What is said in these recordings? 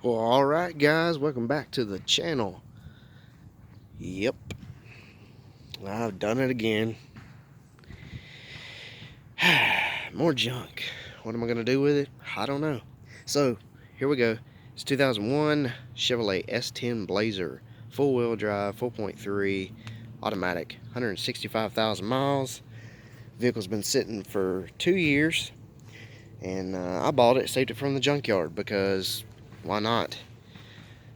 Well, alright guys, welcome back to the channel. Yep, I've done it again. More junk. What am I going to do with it? I don't know. So, here we go. It's 2001 Chevrolet S10 Blazer. Full-wheel drive, 4.3, automatic, 165,000 miles. Vehicle's been sitting for 2 years. And I bought it, saved it from the junkyard because why not?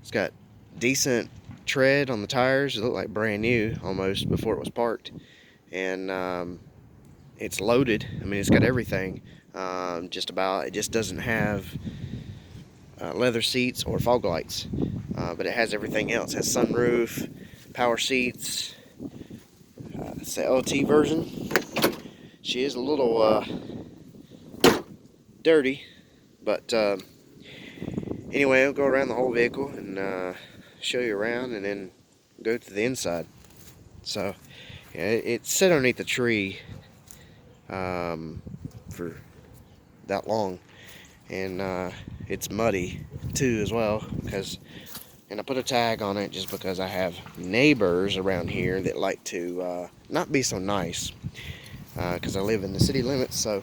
It's got decent tread on the tires. It looked like brand new almost before it was parked. And it's loaded. I mean, it's got everything. Just about. It just doesn't have leather seats or fog lights. But it has everything else. It has sunroof, power seats. It's the LT version. She is a little dirty, but anyway, I'll go around the whole vehicle and show you around and then go to the inside. So yeah, it's set underneath the tree for that long, and it's muddy too as well, and I put a tag on it just because I have neighbors around here that like to not be so nice, because I live in the city limits, so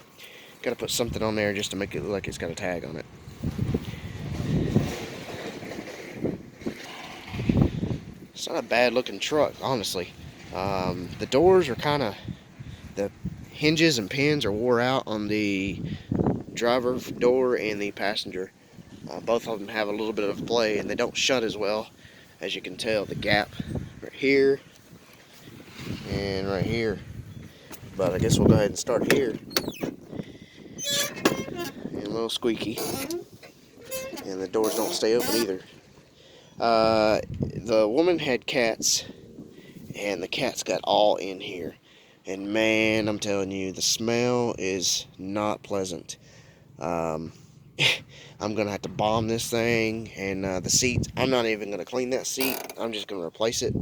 gotta put something on there just to make it look like it's got a tag on it. It's not a bad looking truck, honestly. The doors are the hinges and pins are wore out on the driver door and the passenger. Both of them have a little bit of play, and they don't shut as well. As you can tell, the gap right here and right here. But I guess we'll go ahead and start here. And a little squeaky. And the doors don't stay open either. The woman had cats, and the cats got all in here. And man, I'm telling you, the smell is not pleasant. I'm gonna have to bomb this thing, and the seat, I'm not even gonna clean that seat. I'm just gonna replace it.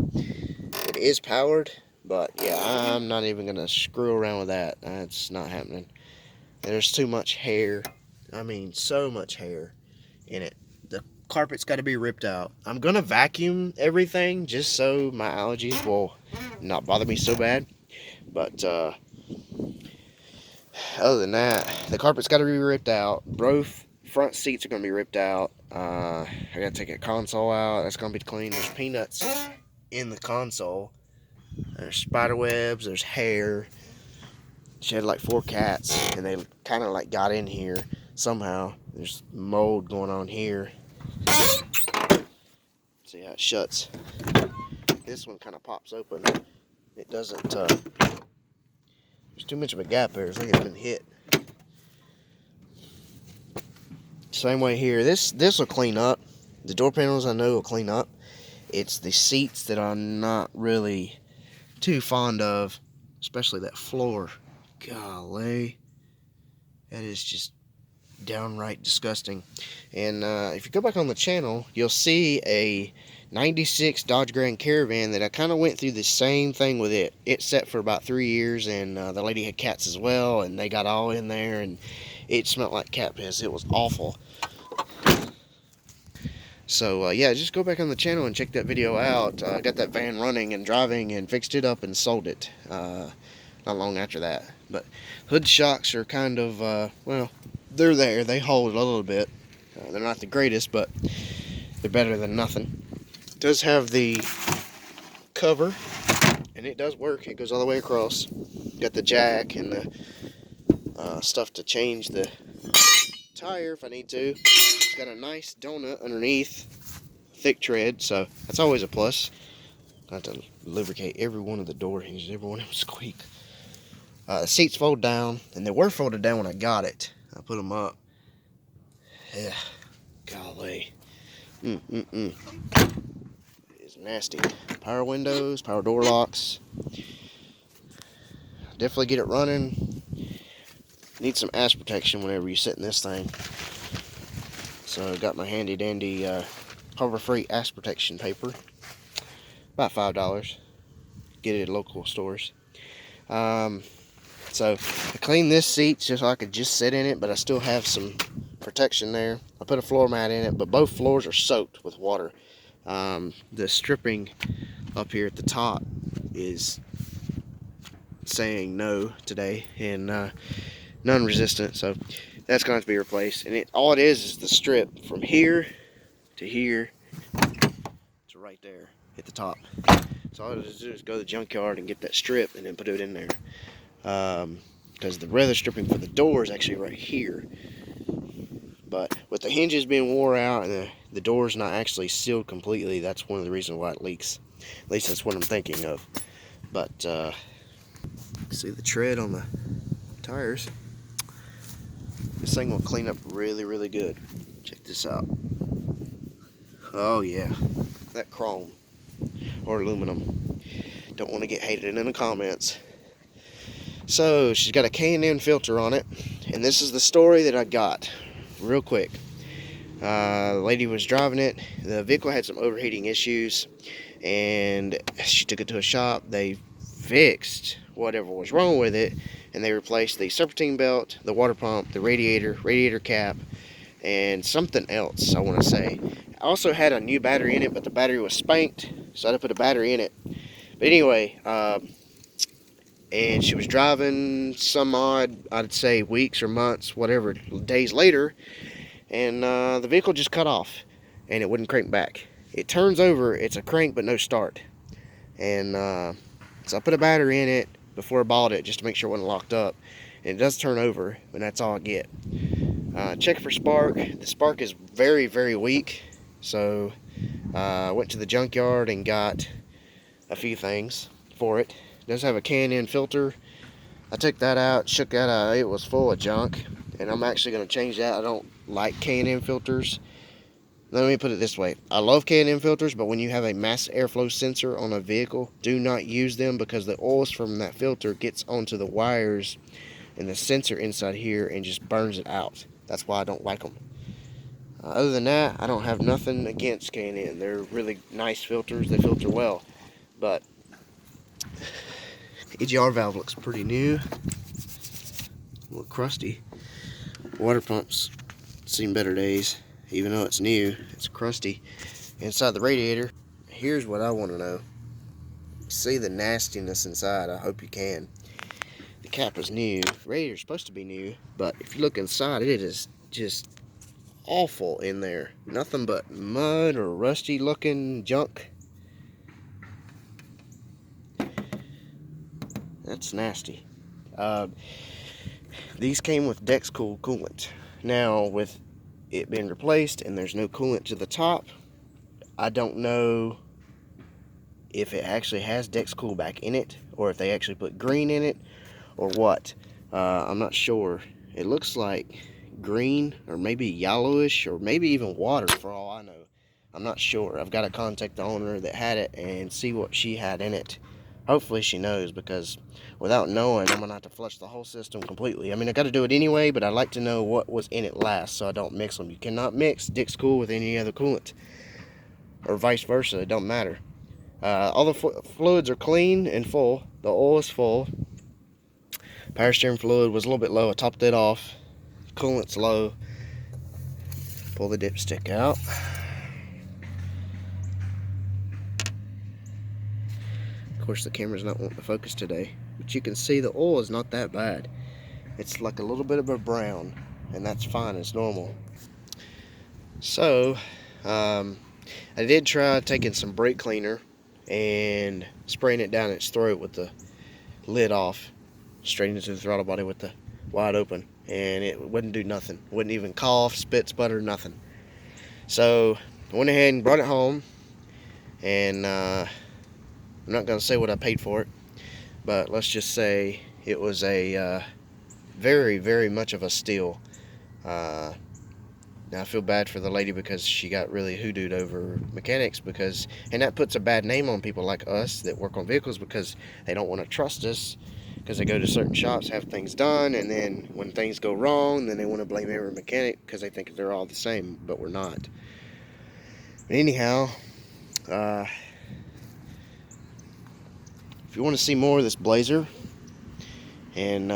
It is powered, but yeah, I'm not even gonna screw around with that. That's not happening. There's too much hair. I mean, so much hair in it. The carpet's got to be ripped out. I'm gonna vacuum everything just so my allergies will not bother me so bad. But other than that, the carpet's got to be ripped out. Both front seats are going to be ripped out. I got to take a console out. That's going to be cleaned. There's peanuts in the console. There's spider webs. There's hair. She had like 4 cats, and they kind of like got in here somehow. There's mold going on here. See how it shuts. This one kind of pops open. It doesn't. There's too much of a gap there. It's like it's been hit. Same way here. This will clean up. The door panels I know will clean up. It's the seats that I'm not really too fond of, especially that floor. Golly, that is just downright disgusting. And if you go back on the channel, you'll see a 96 Dodge Grand Caravan that I kind of went through the same thing with it. It sat for about 3 years, and the lady had cats as well, and they got all in there, and it smelled like cat piss. It was awful. So yeah, just go back on the channel and check that video out. I got that van running and driving and fixed it up and sold it not long after that. But hood shocks are kind of, well, they're there. They hold a little bit. They're not the greatest, but they're better than nothing. It does have the cover, and it does work. It goes all the way across. Got the jack and the stuff to change the tire if I need to. It's got a nice donut underneath, thick tread, so that's always a plus. I have to lubricate every one of the door hinges, every one of them squeak. The seats fold down, and they were folded down when I got it. I put them up. Yeah, golly. It is nasty. Power windows, power door locks. Definitely get it running. Need some ass protection whenever you sit in this thing. So I got my handy dandy Harbor Freight ass protection paper. About $5. Get it at local stores. So I cleaned this seat just so I could just sit in it, but I still have some protection there. I put a floor mat in it, but both floors are soaked with water. The stripping up here at the top is saying no today, and non-resistant, so that's going to have to be replaced. And all it is the strip from here to here to right there at the top. So all I have to do is go to the junkyard and get that strip and then put it in there. Because the weather stripping for the door is actually right here. But with the hinges being wore out and the door's not actually sealed completely, that's one of the reasons why it leaks. At least that's what I'm thinking of. But see the tread on the tires. This thing will clean up really, really good. Check this out. Oh yeah, that chrome or aluminum. Don't want to get hated in the comments. So she's got a K&N filter on it, and this is the story that I got real quick. The lady was driving it. The vehicle had some overheating issues, and she took it to a shop. They fixed whatever was wrong with it, and they replaced the serpentine belt, the water pump, the radiator cap, and something else, I want to say. I also had a new battery in it, but the battery was spanked, so I had to put a battery in it. But anyway, and she was driving some odd, I'd say weeks or months, whatever, days later, and the vehicle just cut off, and it wouldn't crank back. It turns over, it's a crank but no start. And so I put a battery in it before I bought it just to make sure it wasn't locked up. And it does turn over, and that's all I get. Check for spark. The spark is very, very weak. So I went to the junkyard and got a few things for it. It does have a K&N filter. I took that out, shook that out. It was full of junk, and I'm actually going to change that. I don't like K&N filters. Let me put it this way. I love K&N filters, but when you have a mass airflow sensor on a vehicle, do not use them, because the oils from that filter gets onto the wires and the sensor inside here and just burns it out. That's why I don't like them. Other than that, I don't have nothing against K&N. They're really nice filters. They filter well. But EGR valve looks pretty new. A little crusty. Water pumps seen better days. Even though it's new, it's crusty. Inside the radiator, here's what I want to know. See the nastiness inside? I hope you can. The cap is new. The radiator's supposed to be new, but if you look inside, it is just awful in there. Nothing but mud or rusty looking junk. That's nasty. These came with Dexcool coolant. Now, with it being replaced and there's no coolant to the top, I don't know if it actually has Dexcool back in it, or if they actually put green in it, or what. I'm not sure. It looks like green, or maybe yellowish, or maybe even water for all I know. I'm not sure. I've got to contact the owner that had it and see what she had in it. Hopefully she knows, because without knowing, I'm going to have to flush the whole system completely. I mean, I got to do it anyway, but I'd like to know what was in it last so I don't mix them. You cannot mix Dexcool with any other coolant, or vice versa. It don't matter. All the fluids are clean and full. The oil is full. Power steering fluid was a little bit low. I topped it off. Coolant's low. Pull the dipstick out. Of course, the camera's not wanting to focus today, but you can see the oil is not that bad. It's like a little bit of a brown, and that's fine. It's normal. So I did try taking some brake cleaner and spraying it down its throat with the lid off, straight into the throttle body with the wide open, and it wouldn't do nothing. Wouldn't even cough, spit, sputter, nothing. So I went ahead and brought it home, and I'm not going to say what I paid for it, but let's just say it was a very, very much of a steal. Now I feel bad for the lady, because she got really hoodooed over mechanics, and that puts a bad name on people like us that work on vehicles, because they don't want to trust us, because they go to certain shops, have things done, and then when things go wrong, then they want to blame every mechanic because they think they're all the same, but we're not. But anyhow, if you want to see more of this Blazer, and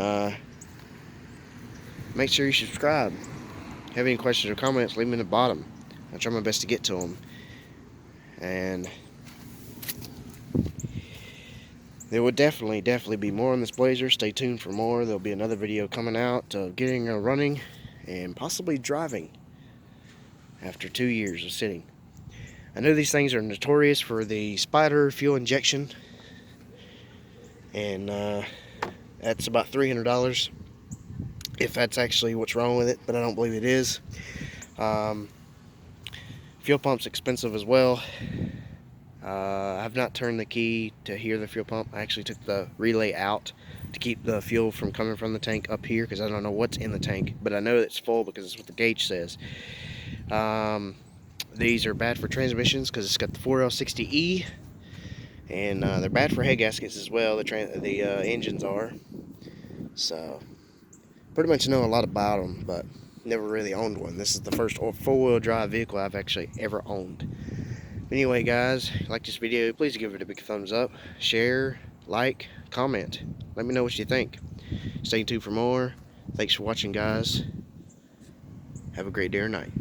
make sure you subscribe. have any questions or comments, leave them in the bottom. I'll try my best to get to them. And there will definitely be more on this Blazer. Stay tuned for more. There'll be another video coming out of getting running and possibly driving after 2 years of sitting. I know these things are notorious for the spider fuel injection, and that's about $300 if that's actually what's wrong with it, but I don't believe it is. Fuel pump's expensive as well. I've not turned the key to hear the fuel pump. I actually took the relay out to keep the fuel from coming from the tank up here, because I don't know what's in the tank, but I know it's full because it's what the gauge says. These are bad for transmissions because it's got the 4L60E, and they're bad for head gaskets as well. The engines are. So pretty much know a lot about them, but never really owned one. This is the first four-wheel drive vehicle I've actually ever owned. Anyway, guys, if you like this video, please give it a big thumbs up, share, like, comment. Let me know what you think. Stay tuned for more. Thanks for watching, guys. Have a great day or night.